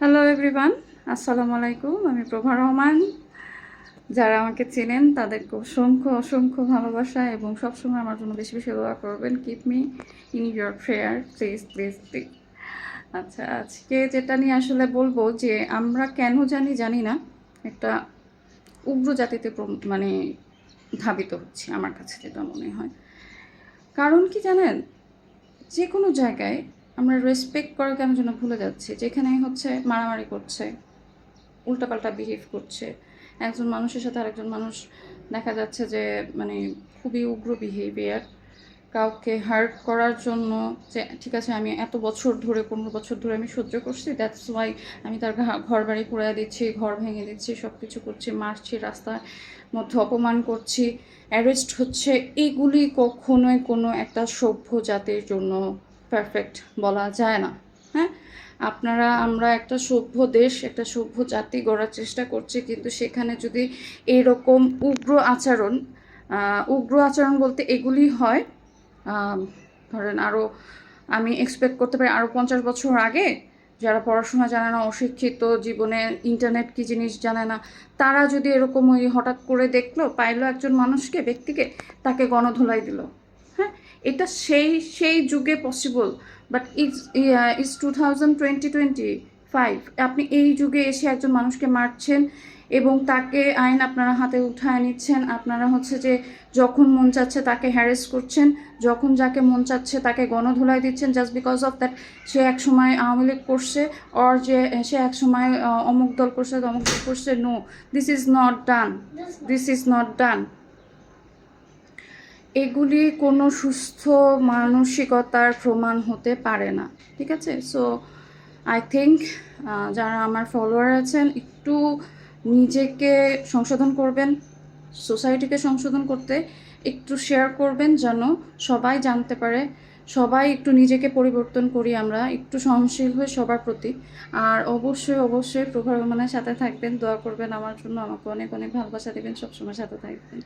Hello everyone, আসসালামু আলাইকুম। আমি প্রভা রহমান। যারা আমাকে চেনেন তাদেরকে অসংখ্য অসংখ্য ভালোবাসা এবং সবসময় আমার জন্য বেশি বেশি দোয়া করবেন। Keep me in your prayer, please please please. আচ্ছা, আজকে যেটা নিয়ে আসলে বলবো যে আমরা কেন জানি না একটা উগ্র জাতিতে মানে ধাবিত হচ্ছে, আমার কাছে যেটা মনে হয়। কারণ কি জানেন, যে কোনো জায়গায় আমরা রেসপেক্ট করা কেন যেন ভুলে যাচ্ছি। যেখানে হচ্ছে মারামারি করছে, উল্টাপাল্টা বিহেভ করছে, একজন মানুষের সাথে আরেকজন মানুষ দেখা যাচ্ছে যে মানে খুবই উগ্র বিহেভিয়ার, কাউকে হার্ট করার জন্য। যে ঠিক আছে, আমি এত বছর ধরে 15 বছর ধরে আমি সহ্য করছি, দ্যাটস ওয়াই আমি তার ঘর বাড়ি পুড়াইয়া দিচ্ছি, ঘর ভেঙে দিচ্ছি, সব কিছু করছি, মারছি, রাস্তার মধ্যে অপমান করছি, অ্যারেস্ট হচ্ছে। এগুলি কখনোই কোনো একটা সভ্য জাতির জন্য পারফেক্ট বলা যায় না। হ্যাঁ, আমরা একটা সভ্য দেশ, একটা সভ্য জাতি গড়ার চেষ্টা করছি, কিন্তু সেখানে যদি এরকম উগ্র আচরণ বলতে এগুলি হয়। ধরেন আরও আমি এক্সপেক্ট করতে পারি আরও 50 বছর আগে যারা পড়াশোনা জানে না, অশিক্ষিত, জীবনে ইন্টারনেট কী জিনিস জানে না, তারা যদি এরকম ওই হঠাৎ করে দেখলো, পাইলো একজন মানুষকে, ব্যক্তিকে, তাকে গণধোলাই দিল। হ্যাঁ, এটা সেই সেই যুগে পসিবল, বাট ইটস 2025। আপনি এই যুগে এসে একজন মানুষকে মারছেন এবং তাকে আইন আপনারা হাতে উঠায় নিচ্ছেন। আপনারা হচ্ছে যে যখন মন চাচ্ছে তাকে হ্যারেস করছেন, যখন যাকে মন চাচ্ছে তাকে গণধোলাই দিচ্ছেন, জাস্ট বিকজ অফ দ্যাট সে এক সময় আওয়ামী লীগ করছে, অর যে সে এক সময় অমুক দল করছে, তমুক দল করছে। No, this is not done, this is not done. এগুলি কোনো সুস্থ মানসিকতার প্রমাণ হতে পারে না, ঠিক আছে? সো আই থিঙ্ক যারা আমার ফলোয়ার আছেন, একটু নিজেকে সংশোধন করবেন, সোসাইটিকে সংশোধন করতে একটু শেয়ার করবেন, যেন সবাই জানতে পারে, সবাই একটু নিজেকে পরিবর্তন করি, আমরা একটু সহনশীল হয়ে সবার প্রতি। আর অবশ্যই অবশ্যই প্রভা রহমানের সাথে থাকবেন, দোয়া করবেন আমার জন্য, আমাকে অনেক অনেক ভালোবাসা দেবেন, সবসময় সাথে থাকবেন।